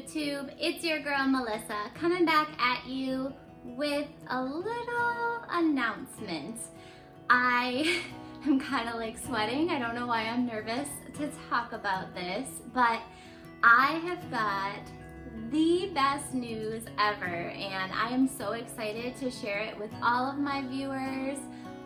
YouTube? It's your girl Melissa coming back at you with a little announcement. I am kind of like sweating. I don't know why I'm nervous to talk about this, but I have got the best news ever, and I am so excited to share it with all of my viewers,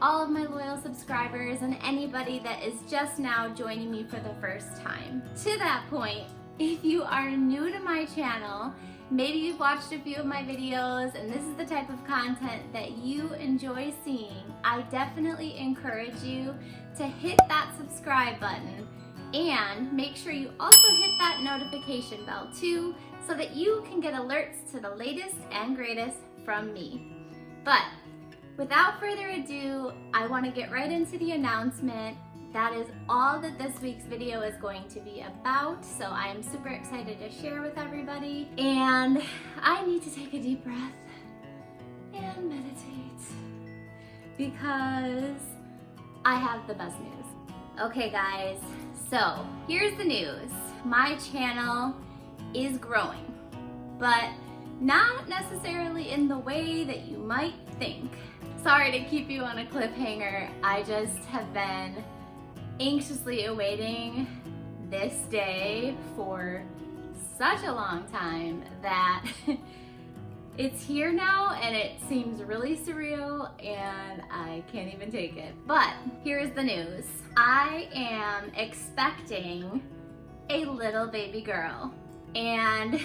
all of my loyal subscribers, and anybody that is just now joining me for the first time. To that point, if you are new to my channel, maybe you've watched a few of my videos and this is the type of content that you enjoy seeing, I definitely encourage you to hit that subscribe button and make sure you also hit that notification bell too, so that you can get alerts to the latest and greatest from me. But without further ado, I want to get right into the announcement. That is all that this week's video is going to be about, so I am super excited to share with everybody. And I need to take a deep breath and meditate because I have the best news. Okay guys, so here's the news. My channel is growing, but not necessarily in the way that you might think. Sorry to keep you on a cliffhanger. I just have been anxiously awaiting this day for such a long time that it's here now, and it seems really surreal and I can't even take it. But here's the news. I am expecting a little baby girl, and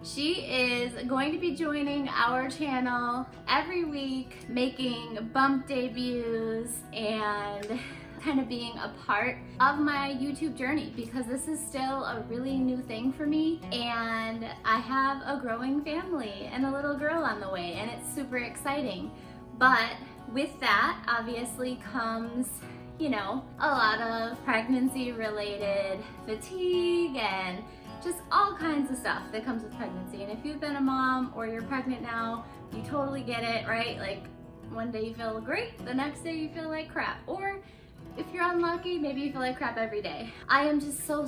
she is going to be joining our channel every week, making bump debuts and kind of being a part of my YouTube journey, because this is still a really new thing for me, and I have a growing family and a little girl on the way, and it's super exciting. But with that obviously comes, you know, a lot of pregnancy related fatigue and just all kinds of stuff that comes with pregnancy. And if you've been a mom or you're pregnant now, you totally get it, right? Like one day you feel great, the next day you feel like crap. Or if you're unlucky, maybe you feel like crap every day. I am just so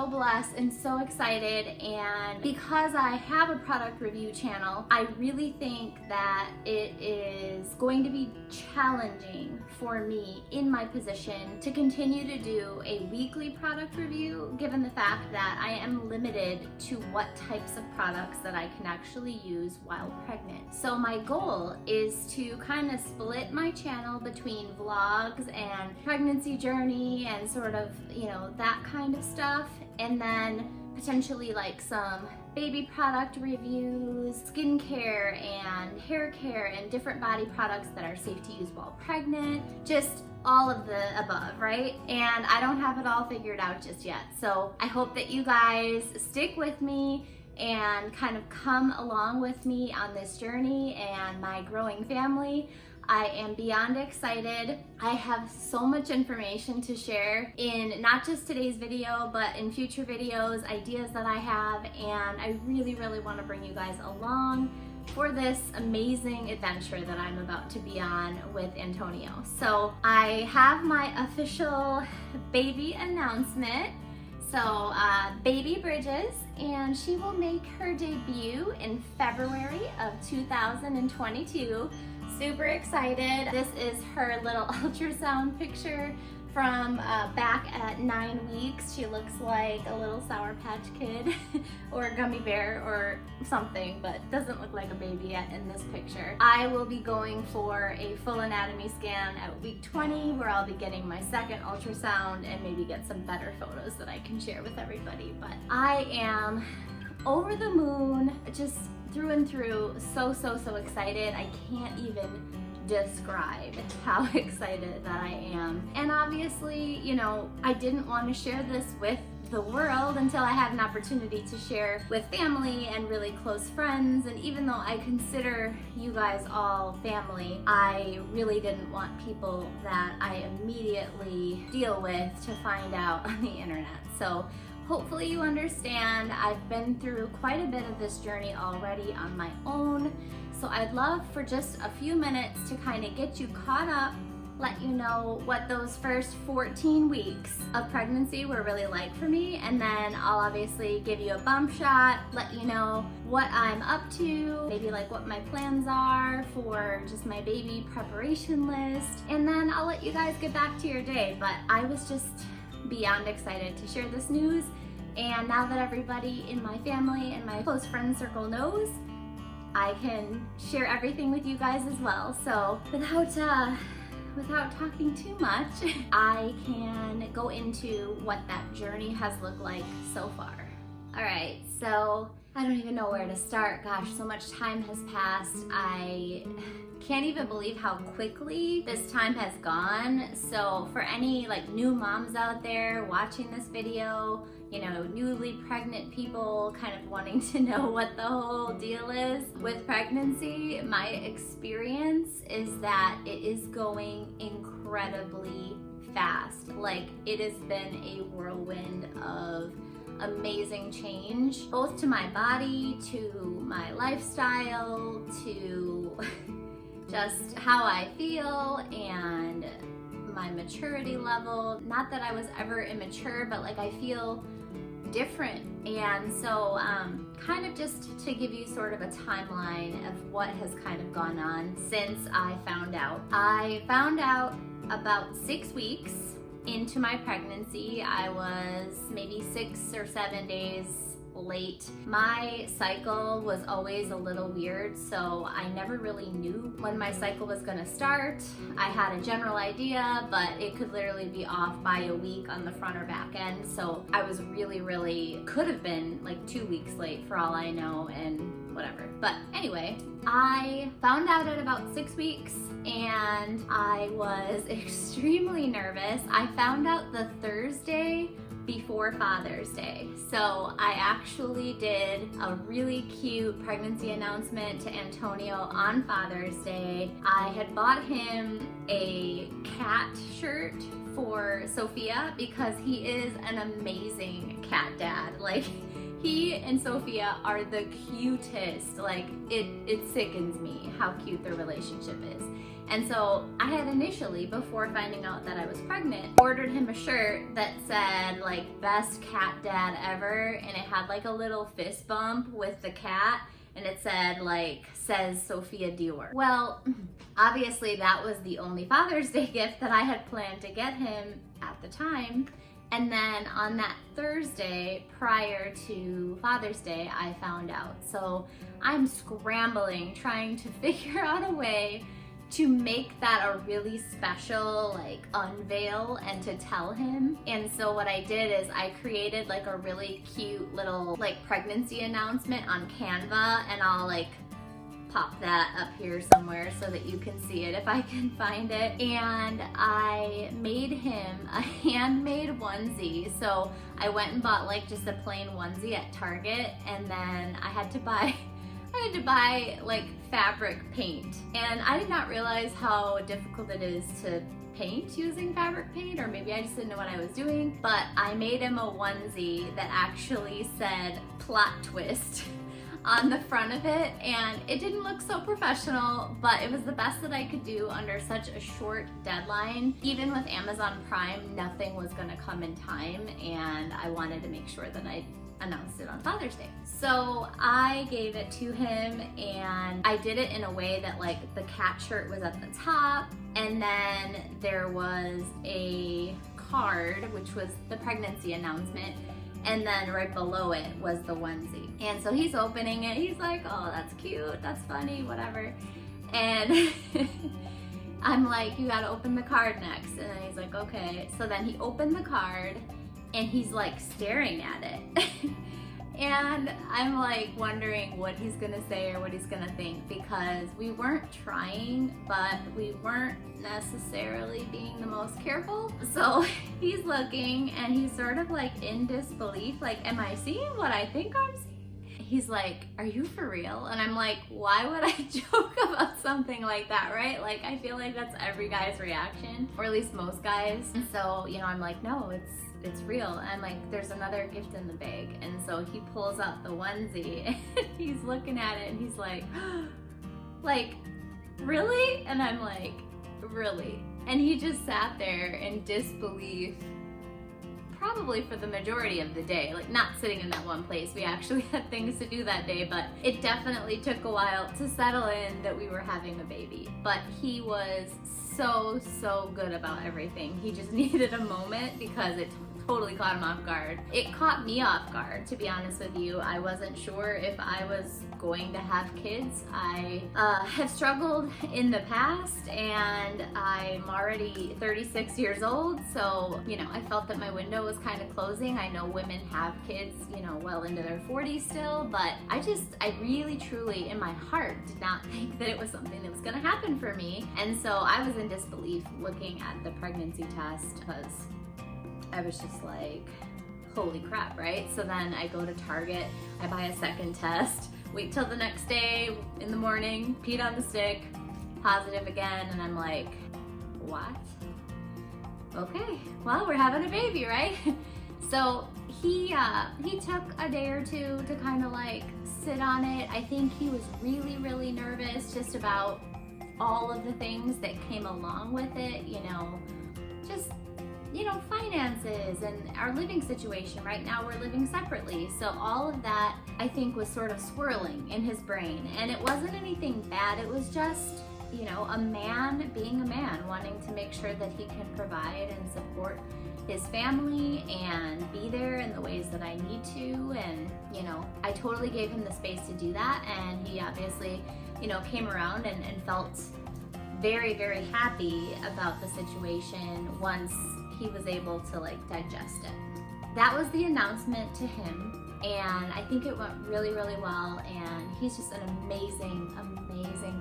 blessed and so excited, and because I have a product review channel, I really think that it is going to be challenging for me in my position to continue to do a weekly product review, given the fact that I am limited to what types of products that I can actually use while pregnant. So my goal is to kind of split my channel between vlogs and pregnancy journey and sort of, you know, that kind of stuff, and then potentially like some baby product reviews, skincare and hair care, and different body products that are safe to use while pregnant, just all of the above, right? And I don't have it all figured out just yet. So I hope that you guys stick with me and kind of come along with me on this journey and my growing family. I am beyond excited. I have so much information to share in not just today's video, but in future videos, ideas that I have, and I really want to bring you guys along for this amazing adventure that I'm about to be on with Antonio. So I have my official baby announcement. So baby Bridges, and she will make her debut in February of 2022. Super excited. This is her little ultrasound picture from back at 9 weeks. She looks like a little Sour Patch Kid or a gummy bear or something, but doesn't look like a baby yet in this picture. I will be going for a full anatomy scan at week 20, where I'll be getting my second ultrasound and maybe get some better photos that I can share with everybody. But I am over the moon, just through and through, so excited. I can't even describe how excited that I am. And obviously, you know, I didn't want to share this with the world until I had an opportunity to share with family and really close friends. And even though I consider you guys all family, I really didn't want people that I immediately deal with to find out on the internet. So hopefully you understand. I've been through quite a bit of this journey already on my own, so I'd love for just a few minutes to kind of get you caught up let you know what those first 14 weeks of pregnancy were really like for me, and then I'll obviously give you a bump shot, let you know what I'm up to, maybe like what my plans are for just my baby preparation list, and then I'll let you guys get back to your day. But I was just beyond excited to share this news, and now that everybody in my family and my close friend circle knows, I can share everything with you guys as well. So without talking too much, I can go into what that journey has looked like so far. All right, so I don't even know where to start. Gosh, so much time has passed. I can't even believe how quickly this time has gone. So for any like new moms out there watching this video, you know, newly pregnant people kind of wanting to know what the whole deal is with pregnancy, my experience is that it is going incredibly fast. Like, it has been a whirlwind of amazing change, both to my body, to my lifestyle, to just how I feel and my maturity level. Not that I was ever immature, but like I feel different. And so kind of just to give you sort of a timeline of what has kind of gone on since I found out. I found out about 6 weeks into my pregnancy. I was maybe 6 or 7 days late. My cycle was always a little weird, so I never really knew when my cycle was gonna start. I had a general idea, but it could literally be off by a week on the front or back end. So I was really could have been like 2 weeks late for all I know, and whatever. But anyway, I found out at about 6 weeks and I was extremely nervous. I found out the Thursday before Father's Day. So I actually did a really cute pregnancy announcement to Antonio on Father's Day. I had bought him a cat shirt for Sophia because he is an amazing cat dad. Like, he and Sophia are the cutest. Like, it sickens me how cute their relationship is. And so I had initially, before finding out that I was pregnant, ordered him a shirt that said like best cat dad ever, and it had like a little fist bump with the cat, and it said like, says Sophia Dior. Well, obviously that was the only Father's Day gift that I had planned to get him at the time. And then on that Thursday prior to Father's Day, I found out. So I'm scrambling, trying to figure out a way to make that a really special like unveil and to tell him. And so what I did is I created like a really cute little like pregnancy announcement on Canva, and I'll like pop that up here somewhere so that you can see it if I can find it. And I made him a handmade onesie. So I went and bought like just a plain onesie at Target, and then I had to buy like fabric paint, and I did not realize how difficult it is to paint using fabric paint, or maybe I just didn't know what I was doing. But I made him a onesie that actually said plot twist on the front of it, and it didn't look so professional, but it was the best that I could do under such a short deadline. Even with Amazon Prime, nothing was gonna come in time, and I wanted to make sure that I announced it on Father's Day. So I gave it to him, and I did it in a way that like the cat shirt was at the top, and then there was a card which was the pregnancy announcement, and then right below it was the onesie. And so he's opening it, he's like, oh, that's cute, that's funny, whatever. And I'm like, you gotta open the card next. And then he's like, okay. So then he opened the card, and he's like staring at it. And I'm like wondering what he's gonna say or what he's gonna think, because we weren't trying, but we weren't necessarily being the most careful. So he's looking, and he's sort of like in disbelief, like, am I seeing what I think I'm seeing? He's like, are you for real? And I'm like, why would I joke about something like that, right? Like, I feel like that's every guy's reaction, or at least most guys. And so, you know, I'm like, no, it's real. And I'm like, there's another gift in the bag. And so he pulls out the onesie, and he's looking at it, and he's like, like, really? And I'm like, really? And he just sat there in disbelief, probably for the majority of the day, like not sitting in that one place. We actually had things to do that day, but it definitely took a while to settle in that we were having a baby. But he was so good about everything. He just needed a moment because it totally caught him off guard. It caught me off guard, to be honest with you. I wasn't sure if I was going to have kids. I have struggled in the past, and I'm already 36 years old, so you know, I felt that my window was kind of closing. I know women have kids, you know, well into their 40s still, but I really truly in my heart did not think that it was something that was gonna happen for me. And so I was in disbelief looking at the pregnancy test because I was just like, holy crap, right? So then I go to Target, I buy a second test, wait till the next day in the morning, peed on the stick, positive again, and I'm like, what? Okay, well, we're having a baby, right? So he took a day or two to kind of like sit on it. I think he was really nervous just about all of the things that came along with it, you know, just, you know, finances and our living situation. Right now we're living separately. So all of that, I think, was sort of swirling in his brain. And it wasn't anything bad. It was just, you know, a man being a man, wanting to make sure that he can provide and support his family and be there in the ways that I need to. And, you know, I totally gave him the space to do that. And he obviously, you know, came around and felt very happy about the situation once he was able to like digest it. That was the announcement to him, and I think it went really well, and he's just an amazing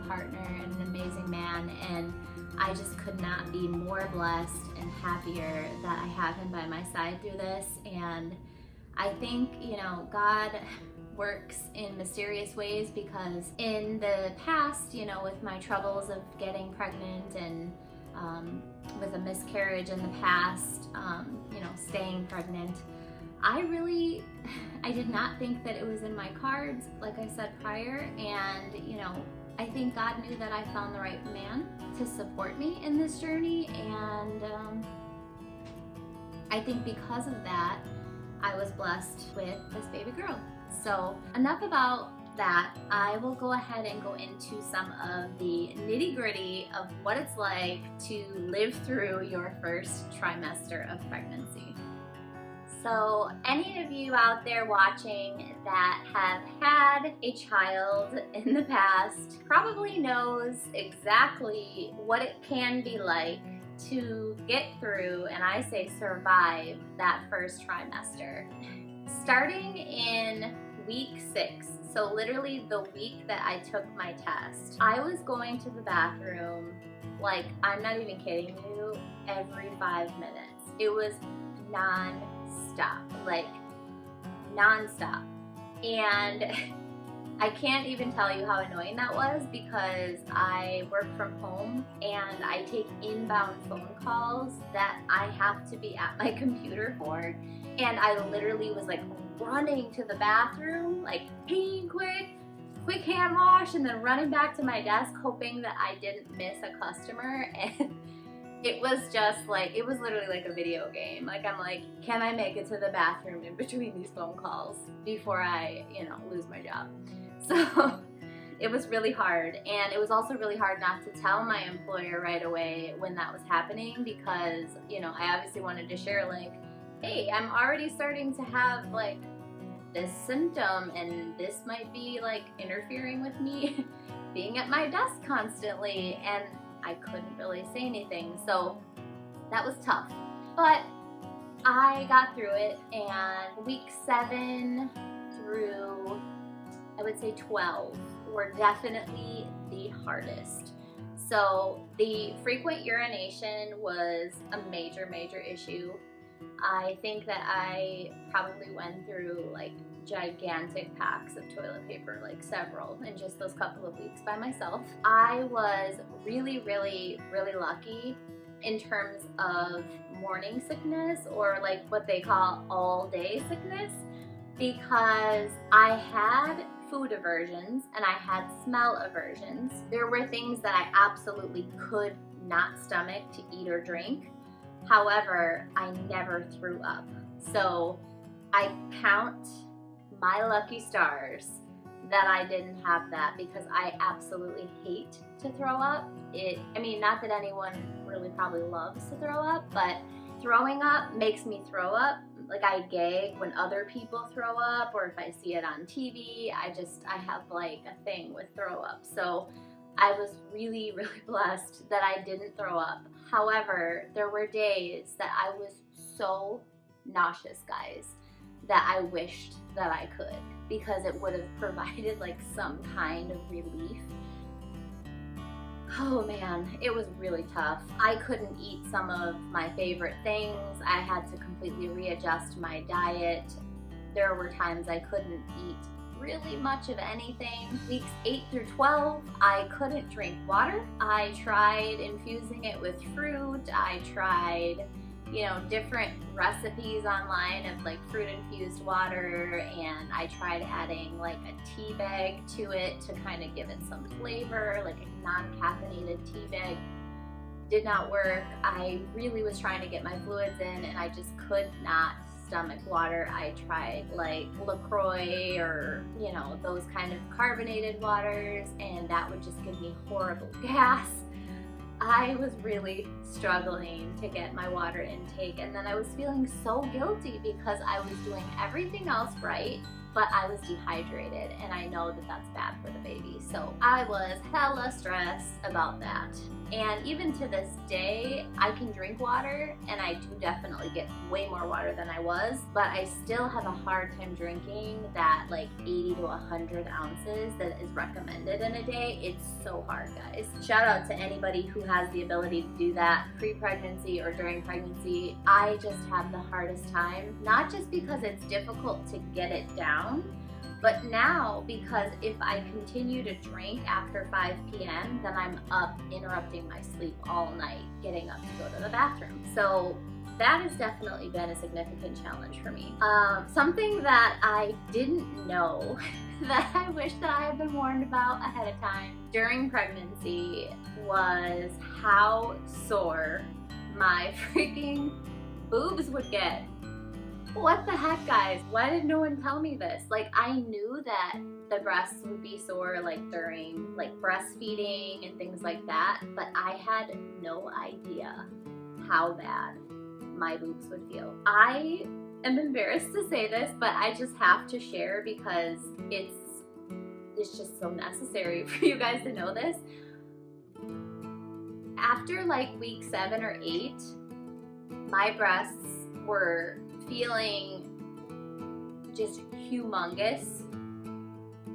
partner and an amazing man, and I just could not be more blessed and happier that I have him by my side through this. And I think, you know, God works in mysterious ways, because in the past, you know, with my troubles of getting pregnant and with a miscarriage in the past, you know, staying pregnant, I did not think that it was in my cards, like I said prior. And, you know, I think God knew that I found the right man to support me in this journey. And I think because of that, I was blessed with this baby girl. So enough about that. I will go ahead and go into some of the nitty-gritty of what it's like to live through your first trimester of pregnancy. So any of you out there watching that have had a child in the past probably knows exactly what it can be like to get through, and I say survive, that first trimester. Starting in week 6, so literally the week that I took my test, I was going to the bathroom, like, I'm not even kidding you, every 5 minutes. It was non-stop, like non-stop. And I can't even tell you how annoying that was, because I work from home and I take inbound phone calls that I have to be at my computer for. And I literally was like running to the bathroom, like peeing quick hand wash, and then running back to my desk hoping that I didn't miss a customer. And it was just like, it was literally like a video game. Like, I'm like, can I make it to the bathroom in between these phone calls before I, you know, lose my job? So it was really hard. And it was also really hard not to tell my employer right away when that was happening, because, you know, I obviously wanted to share, like, hey, I'm already starting to have like this symptom, and this might be like interfering with me being at my desk constantly. And I couldn't really say anything, so that was tough. But I got through it, and week 7 through, I would say 12, were definitely the hardest. So the frequent urination was a major issue. I think that I probably went through like gigantic packs of toilet paper, like several, in just those couple of weeks by myself. I was really lucky in terms of morning sickness, or like what they call all day sickness, because I had food aversions and I had smell aversions. There were things that I absolutely could not stomach to eat or drink. However, I never threw up. So I count my lucky stars that I didn't have that, because I absolutely hate to throw up. I mean, not that anyone really probably loves to throw up, but throwing up makes me throw up. Like, I gag when other people throw up, or if I see it on TV, I have like a thing with throw up. So I was really, really blessed that I didn't throw up. However, there were days that I was so nauseous, guys, that I wished that I could, because it would have provided like some kind of relief. Oh man, it was really tough. I couldn't eat some of my favorite things. I had to completely readjust my diet. There were times I couldn't eat really much of anything. Weeks 8 through 12, I couldn't drink water. I tried infusing it with fruit. I tried, you know, different recipes online of like fruit infused water, and I tried adding like a tea bag to it to kind of give it some flavor, like a non-caffeinated tea bag. Did not work. I really was trying to get my fluids in, and I just could not stomach water. I tried like LaCroix or, you know, those kind of carbonated waters, and that would just give me horrible gas. I was really struggling to get my water intake, and then I was feeling so guilty because I was doing everything else right, but I was dehydrated, and I know that that's bad for the baby. So I was hella stressed about that. And even to this day, I can drink water, and I do definitely get way more water than I was, but I still have a hard time drinking that like 80 to 100 ounces that is recommended in a day. It's so hard, guys. Shout out to anybody who has the ability to do that pre-pregnancy or during pregnancy. I just have the hardest time, not just because it's difficult to get it down, but now, because if I continue to drink after 5 p.m., then I'm up interrupting my sleep all night, getting up to go to the bathroom. So that has definitely been a significant challenge for me. Something that I didn't know that I wish that I had been warned about ahead of time during pregnancy was how sore my freaking boobs would get. What the heck, guys? Why did no one tell me this? Like, I knew that the breasts would be sore like during like breastfeeding and things like that, but I had no idea how bad my boobs would feel. I am embarrassed to say this, but I just have to share because it's just so necessary for you guys to know this. After like week 7 or 8, my breasts were feeling just humongous.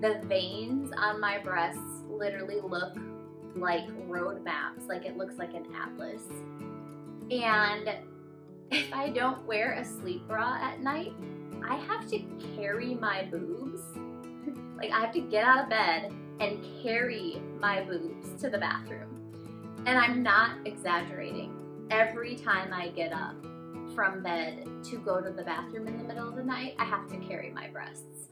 The veins on my breasts literally look like road maps, like it looks like an atlas. And if I don't wear a sleep bra at night, I have to carry my boobs. Like, I have to get out of bed and carry my boobs to the bathroom. And I'm not exaggerating. Every time I get up from bed to go to the bathroom in the middle of the night, I have to carry my breasts.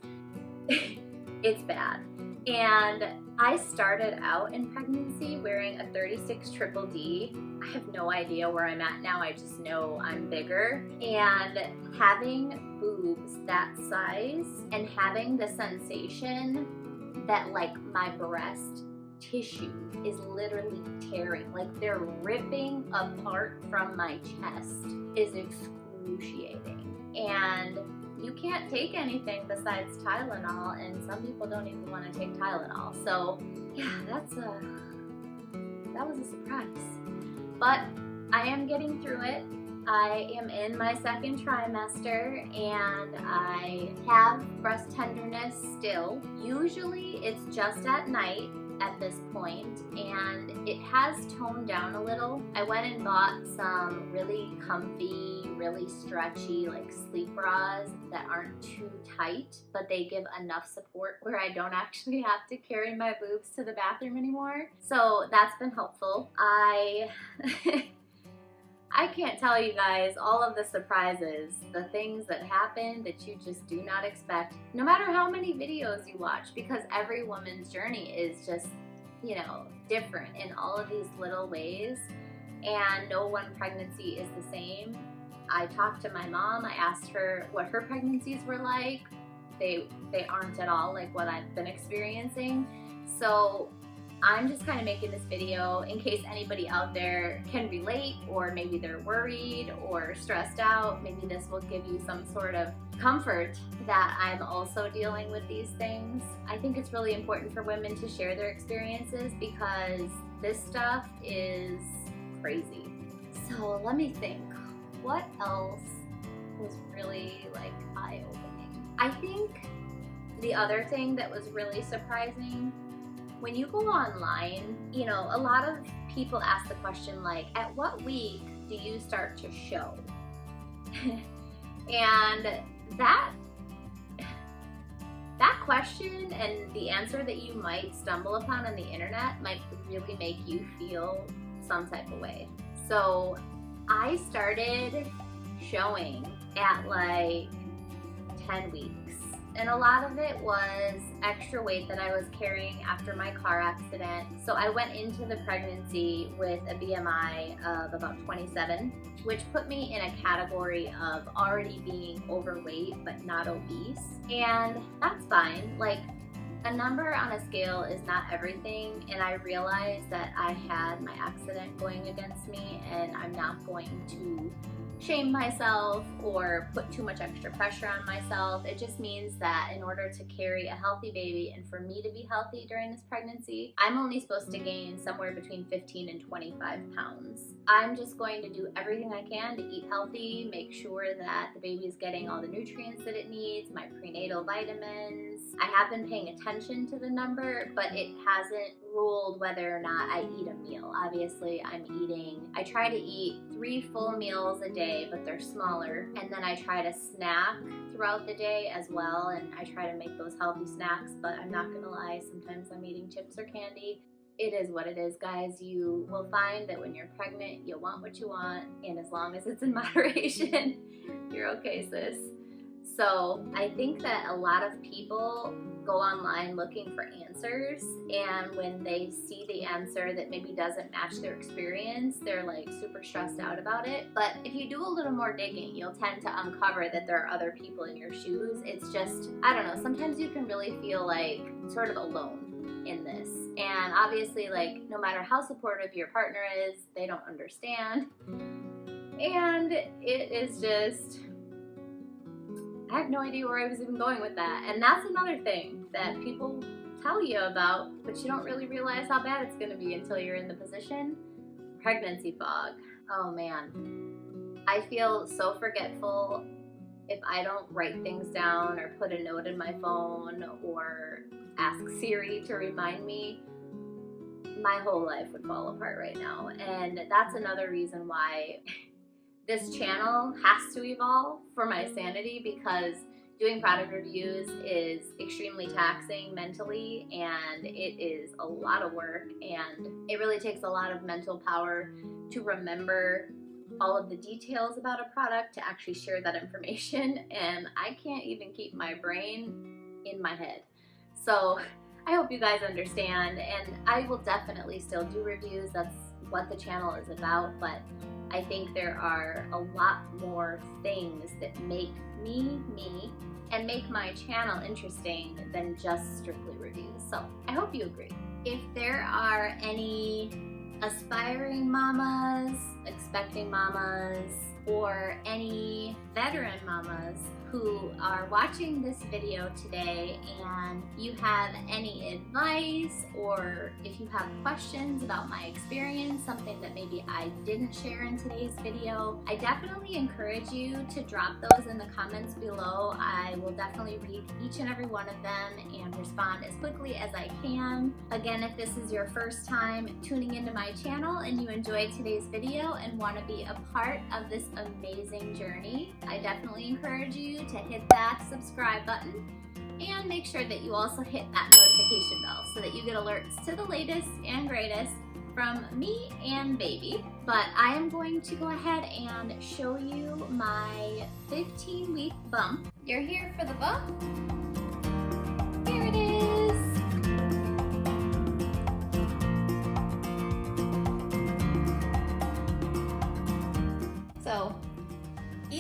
It's bad. And I started out in pregnancy wearing a 36 triple D. I have no idea where I'm at now. I just know I'm bigger. And having boobs that size and having the sensation that like my breast tissue is literally tearing, like they're ripping apart from my chest, is excruciating. And you can't take anything besides Tylenol, and some people don't even want to take Tylenol. So yeah, that was a surprise. But I am getting through it. I am in my 2nd trimester, and I have breast tenderness still. Usually it's just at night at this point, and it has toned down a little. I went and bought some really comfy, really stretchy like sleep bras that aren't too tight, but they give enough support where I don't actually have to carry my boobs to the bathroom anymore. So that's been helpful. I can't tell you guys all of the surprises, the things that happen that you just do not expect, no matter how many videos you watch, because every woman's journey is just you know, different in all of these little ways, and no one pregnancy is the same. I talked to my mom, I asked her what her pregnancies were like. They aren't at all like what I've been experiencing. So I'm just kind of making this video in case anybody out there can relate, or maybe they're worried or stressed out. Maybe this will give you some sort of comfort that I'm also dealing with these things. I think it's really important for women to share their experiences because this stuff is crazy. So let me think, what else was really like eye-opening? I think the other thing that was really surprising, when you go online, you know, a lot of people ask the question like, at what week do you start to show? And that question and the answer that you might stumble upon on the internet might really make you feel some type of way. So I started showing at like 10 weeks. And a lot of it was extra weight that I was carrying after my car accident. So I went into the pregnancy with a BMI of about 27, which put me in a category of already being overweight but not obese. And that's fine. Like, a number on a scale is not everything, and I realized that I had my accident going against me, and I'm not going to shame myself or put too much extra pressure on myself. It just means that in order to carry a healthy baby and for me to be healthy during this pregnancy, I'm only supposed to gain somewhere between 15 and 25 pounds. I'm just going to do everything I can to eat healthy, make sure that the baby is getting all the nutrients that it needs, my prenatal vitamins. I have been paying attention to the number, but it hasn't ruled whether or not I eat a meal. Obviously, I try to eat 3 full meals a day, but they're smaller. And then I try to snack throughout the day as well, and I try to make those healthy snacks, but I'm not gonna lie, sometimes I'm eating chips or candy. It is what it is, guys. You will find that when you're pregnant, you'll want what you want, and as long as it's in moderation, you're okay, sis. So I think that a lot of people go online looking for answers, and when they see the answer that maybe doesn't match their experience, they're like super stressed out about it. But if you do a little more digging, you'll tend to uncover that there are other people in your shoes. It's just, I don't know, sometimes you can really feel like sort of alone in this. And obviously, like, no matter how supportive your partner is, they don't understand. And it is just, I have no idea where I was even going with that. And that's another thing that people tell you about, but you don't really realize how bad it's gonna be until you're in the position. Pregnancy fog. Oh man. I feel so forgetful if I don't write things down or put a note in my phone or ask Siri to remind me. My whole life would fall apart right now. And that's another reason why this channel has to evolve for my sanity, because doing product reviews is extremely taxing mentally, and it is a lot of work, and it really takes a lot of mental power to remember all of the details about a product to actually share that information, and I can't even keep my brain in my head. So I hope you guys understand, and I will definitely still do reviews. That's what the channel is about, but I think there are a lot more things that make me, and make my channel interesting than just strictly reviews. So I hope you agree. If there are any aspiring mamas, expecting mamas, or any veteran mamas who are watching this video today and you have any advice, or if you have questions about my experience, something that maybe I didn't share in today's video, I definitely encourage you to drop those in the comments below. I will definitely read each and every one of them and respond as quickly as I can. Again, if this is your first time tuning into my channel and you enjoyed today's video and want to be a part of this amazing journey, I definitely encourage you to hit that subscribe button and make sure that you also hit that notification bell so that you get alerts to the latest and greatest from me and baby. But I am going to go ahead and show you my 15-week bump. You're here for the bump. Here it is.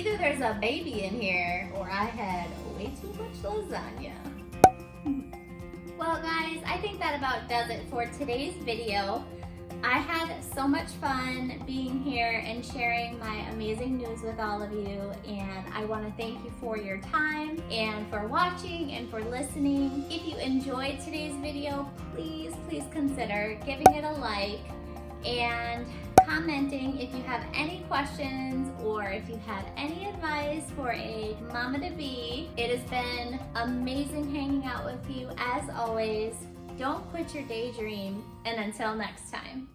Either there's a baby in here or I had way too much lasagna. Well guys, I think that about does it for today's video. I had so much fun being here and sharing my amazing news with all of you, and I want to thank you for your time and for watching and for listening. If you enjoyed today's video, please consider giving it a like and commenting if you have any questions or if you have any advice for a mama to be. It has been amazing hanging out with you as always. Don't quit your daydream, and until next time.